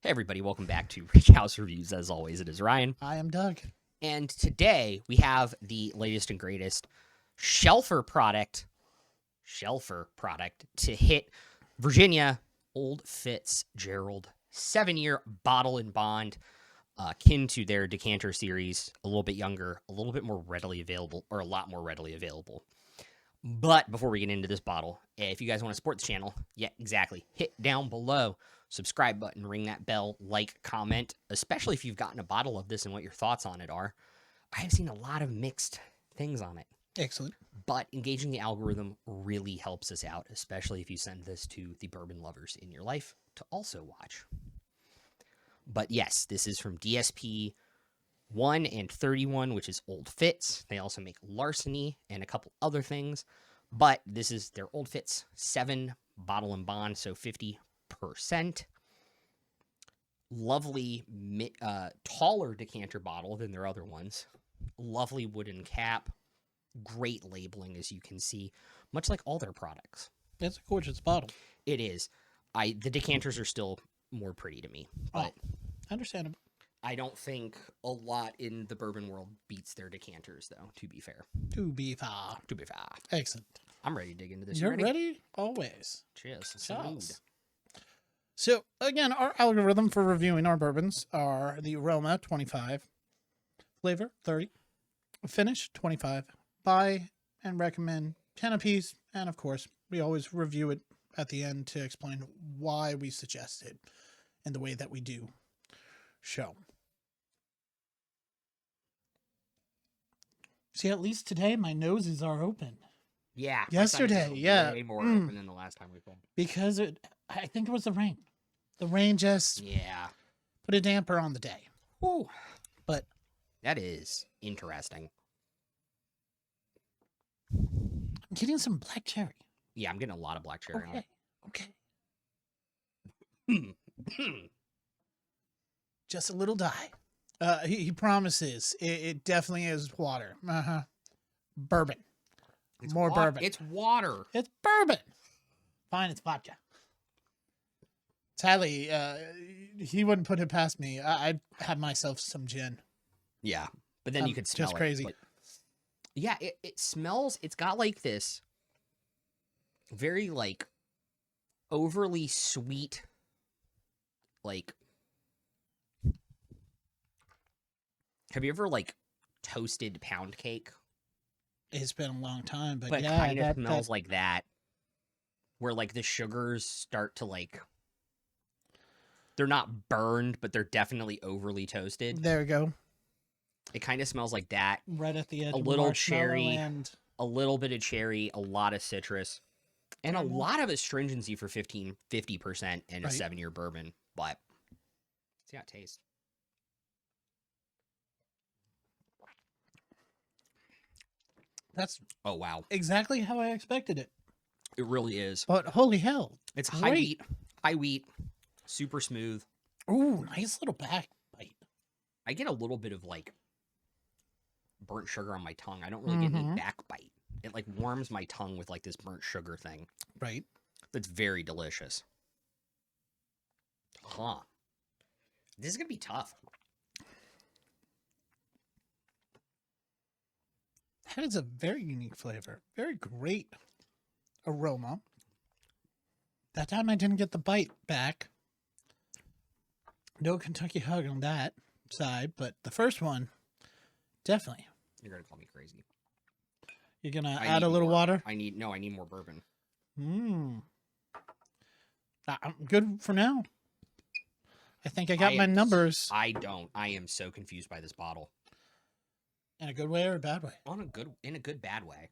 Hey everybody, welcome back to Rich House Reviews. As always, it is Ryan. I am Doug. And today we have the latest and greatest shelfer product to hit Virginia, Old Fitzgerald 7-year bottle and bond, akin to their decanter series, a little bit younger, a little bit more readily available, or a lot more readily available. But before we get into this bottle, if you guys want to support the channel, yeah, exactly, hit down below, subscribe button, ring that bell, like, comment, especially if you've gotten a bottle of this and what your thoughts on it are. I have seen a lot of mixed things on it. Excellent. But engaging the algorithm really helps us out, especially if you send this to the bourbon lovers in your life to also watch. But yes, this is from DSP 1 and 31, which is Old FItz. They also make Larceny and a couple other things. But this is their Old FItz 7 bottle and bond, so 50%. Lovely, taller decanter bottle than their other ones. Lovely wooden cap. Great labeling, as you can see, much like all their products. It's a gorgeous bottle. It is. The decanters are still more pretty to me, but understandable. I don't think a lot in the bourbon world beats their decanters, though, to be fair. To be fair. Excellent. I'm ready to dig into this. You're ready? Always. Cheers. Cheers. So, again, our algorithm for reviewing our bourbons are the aroma, 25, flavor, 30, finish, 25, buy and recommend, 10 apiece, and, of course, we always review it at the end to explain why we suggest it in the way that we do show. See, at least today my noses are open. Yeah. Yesterday, yeah. Way more open than the last time we filmed. Because I think it was the rain. The rain just put a damper on the day. Woo. But that is interesting. I'm getting some black cherry. Yeah, I'm getting a lot of black cherry on it. Okay. Just a little dye. He promises it definitely is water. Bourbon. It's more bourbon. It's water. It's bourbon. Fine, it's vodka. Sadly, he wouldn't put it past me. I'd have myself some gin. Yeah, but then you could smell just crazy. But yeah, it smells. It's got like this very like overly sweet, like. Have you ever like toasted pound cake? It's been a long time, but it yeah, kind of smells like that, where like the sugars start to like. They're not burned, but they're definitely overly toasted. There we go. It kind of smells like that. Right at the edge. A little cherry, a little bit of cherry, a lot of citrus, and a lot of astringency for 50% in a 7-year bourbon. But see how it tastes. That's wow, exactly how I expected it. It really is. But holy hell, it's high wheat, super smooth. Ooh, nice little back bite. I get a little bit of like burnt sugar on my tongue. I don't really get any back bite. It like warms my tongue with like this burnt sugar thing. Right. That's very delicious. This is gonna be tough. That is a very unique flavor. Very great aroma. That time I didn't get the bite back. No Kentucky hug on that side, but the first one, definitely. You're going to call me crazy. You're going to add a little water? I need more bourbon. I'm good for now. I think I got my numbers. I don't. I am so confused by this bottle. In a good way or a bad way? In a good bad way.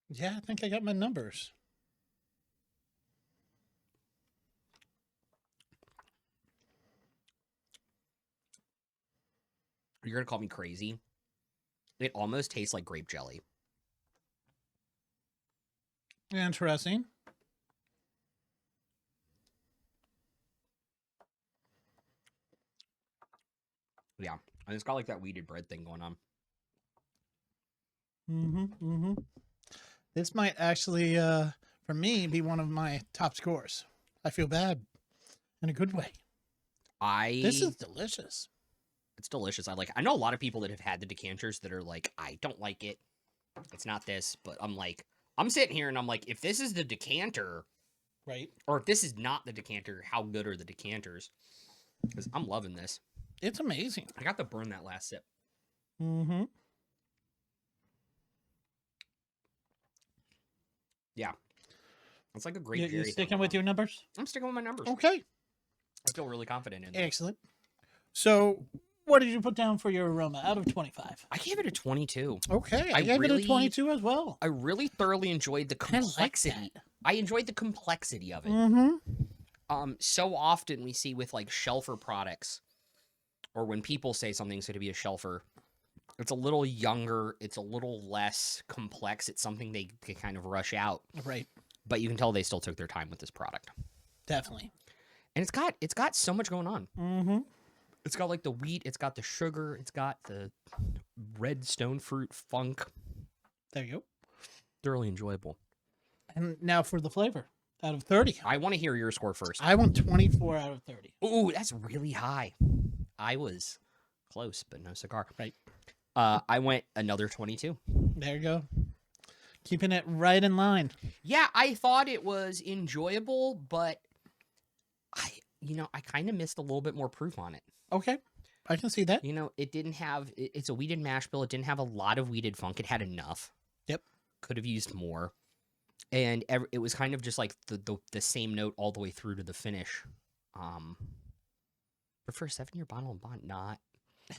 Yeah, I think I got my numbers. You're going to call me crazy? It almost tastes like grape jelly. Interesting. Yeah, and it's got like that weeded bread thing going on. This might actually, for me, be one of my top scores. I feel bad in a good way. This is delicious. It's delicious. I know a lot of people that have had the decanters that are like, I don't like it. It's not this, but I'm sitting here and I'm like, if this is the decanter, right? Or if this is not the decanter, how good are the decanters? Because I'm loving this. It's amazing. I got to burn that last sip. Mm-hmm. Yeah. It's like a great You Jerry sticking with your numbers? I'm sticking with my numbers. Okay. I feel really confident in it. Excellent. So, what did you put down for your aroma out of 25? I gave it a 22. Okay, I gave it a 22 as well. I really thoroughly enjoyed the complexity. I enjoyed the complexity of it. Mm-hmm. So often we see with like shelfer products, or when people say something's going to be a shelfer, it's a little younger, it's a little less complex. It's something they can kind of rush out. Right. But you can tell they still took their time with this product. Definitely. And it's got so much going on. Mm-hmm. It's got like the wheat, it's got the sugar, it's got the red stone fruit funk. There you go. Thoroughly enjoyable. And now for the flavor out of 30. I want to hear your score first. I want 24 out of 30. Ooh, that's really high. I was close, but no cigar. Right. I went another 22. There you go. Keeping it right in line. Yeah, I thought it was enjoyable, but I kind of missed a little bit more proof on it. Okay. I can see that. It didn't have, it's a weeded mash bill. It didn't have a lot of weeded funk. It had enough. Yep. Could have used more. And it was kind of just like the same note all the way through to the finish. But for a 7-year bottle and bond, not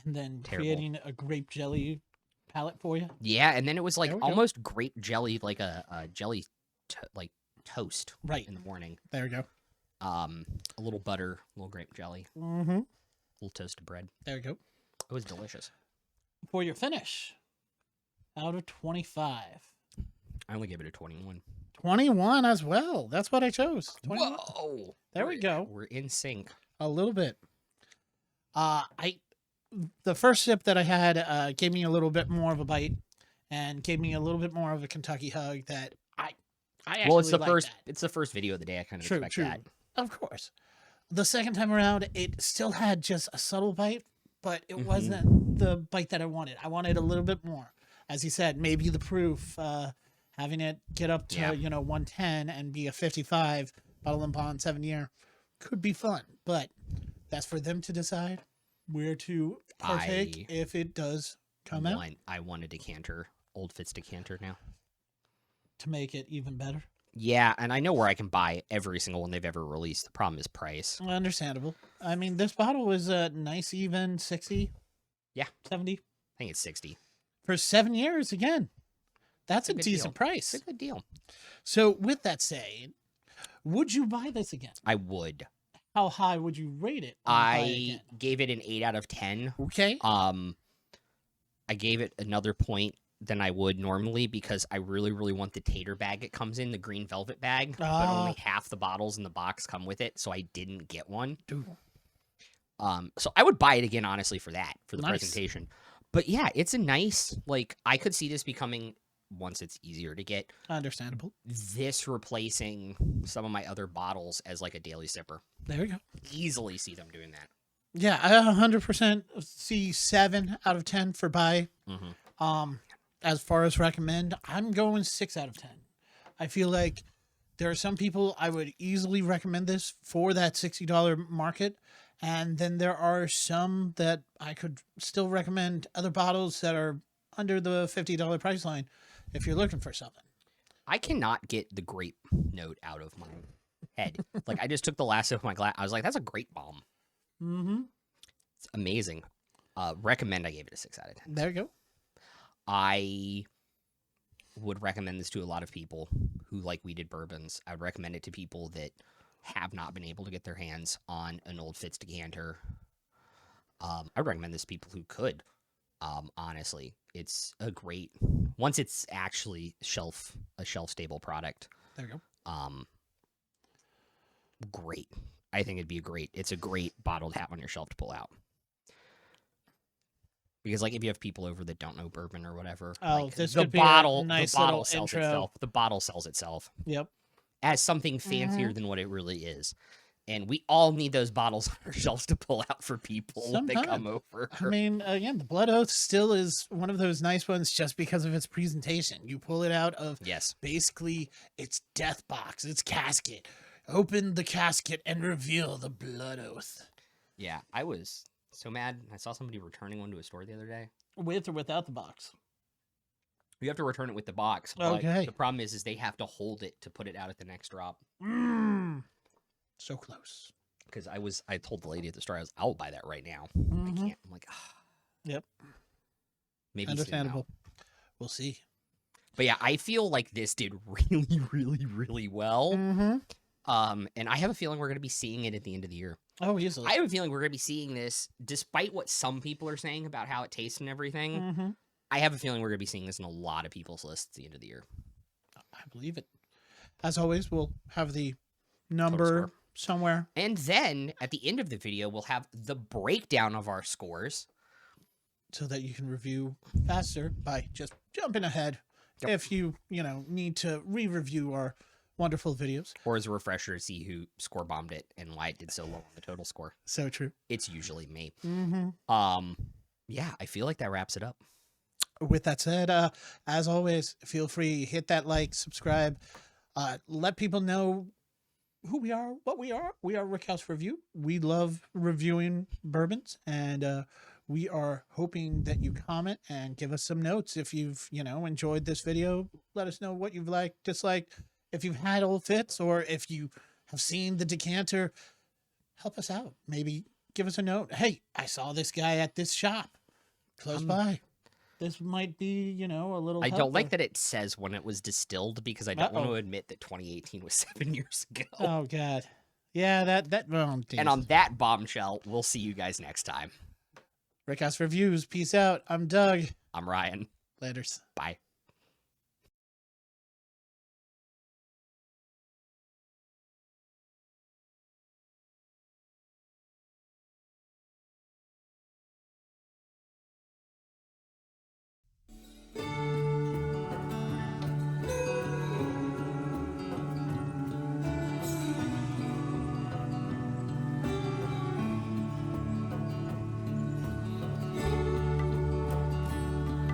And then terrible. creating a grape jelly palette for you. Yeah, and then it was like There we go. almost grape jelly, like a jelly like toast Right. in the morning. There you go. A little butter, a little grape jelly, Mm-hmm. a little toasted bread. There you go. It was delicious. For your finish, out of 25. I only gave it a 21. 21 as well. That's what I chose. 21. Whoa! There we go. We're in sync. A little bit. The first sip that I had gave me a little bit more of a bite and gave me a little bit more of a Kentucky hug that I actually Well, it's the like first. that. It's the first video of the day. I kind of True, expect true. that. Of course. The second time around, it still had just a subtle bite, but it wasn't the bite that I wanted. I wanted a little bit more. As you said, maybe the proof, having it get up to, 110 and be a 55 bottle and bond 7-year could be fun, but that's for them to decide where to partake if it does come out I want a decanter, Old FItz decanter now. to make it even better. Yeah, and I know where I can buy every single one they've ever released. The problem is price. Understandable. I mean, this bottle was a nice even 60. Yeah. 70. I think it's 60. For 7 years, again. That's a good decent deal. price. It's a good deal. So, with that said, would you buy this again? I would. How high would you rate it? I gave it an 8 out of 10. Okay. I gave it another point than I would normally because I really, really want the tater bag it comes in, the green velvet bag, but only half the bottles in the box come with it, so I didn't get one. So I would buy it again, honestly, for that, for the presentation. But yeah, it's a nice, I could see this becoming, once it's easier to get, Understandable. this replacing some of my other bottles as like a daily sipper. There we go. Easily see them doing that. Yeah, I 100% see 7 out of 10 for buy. As far as recommend, I'm going 6 out of 10. I feel like there are some people I would easily recommend this for that $60 market. And then there are some that I could still recommend other bottles that are under the $50 price line if you're looking for something. I cannot get the grape note out of my head. I just took the last sip of my glass. I was like, that's a grape bomb. It's amazing. Recommend I gave it a 6 out of 10. There you go. I would recommend this to a lot of people who like weeded bourbons. I would recommend it to people that have not been able to get their hands on an Old FItz decanter. I would recommend this to people who could. Honestly, it's a great, once it's actually a shelf stable product. There you go. Great. I think it's a great bottle to have on your shelf to pull out. Because like if you have people over that don't know bourbon or whatever, Oh, like, this the could be a bottle, nice the bottle little sells intro. itself. The bottle sells itself Yep. as something fancier than what it really is. And we all need those bottles on our shelves to pull out for people when they come over. I mean, again, the Blood Oath still is one of those nice ones just because of its presentation. You pull it out of Yes. basically its death box, its casket. Open the casket and reveal the Blood Oath. Yeah, I was so mad. I saw somebody returning one to a store the other day. With or without the box? You have to return it with the box. But Okay. the problem is they have to hold it to put it out at the next drop. So close. Because I told the lady at the store, I'll buy that right now. I can't. I'm like, Yep. maybe Understandable. We'll see. But yeah, I feel like this did really, really, really well. And I have a feeling we're going to be seeing it at the end of the year. Oh, easily. I have a feeling we're going to be seeing this, despite what some people are saying about how it tastes and everything. I have a feeling we're going to be seeing this in a lot of people's lists at the end of the year. I believe it. As always, we'll have the number somewhere. And then at the end of the video, we'll have the breakdown of our scores. So that you can review faster by just jumping ahead. Yep. If you need to re-review our wonderful videos. Or as a refresher to see who score bombed it and why it did so low on the total score. So true. It's usually me. Yeah, I feel like that wraps it up. With that said, as always, feel free, hit that like, subscribe, let people know who we are, what we are. We are Rickhouse Review. We love reviewing bourbons, and we are hoping that you comment and give us some notes. If you've, enjoyed this video, let us know what you've liked, disliked. If you've had Old FItz, or if you have seen the decanter, help us out. Maybe give us a note. Hey, I saw this guy at this shop close by. This might be, a little. I don't like that it says when it was distilled, because I don't want to admit that 2018 was 7 years ago. Oh, God. Yeah, that. Oh, and on that bombshell, we'll see you guys next time. Rickhouse Reviews. Peace out. I'm Doug. I'm Ryan. Laters. Bye.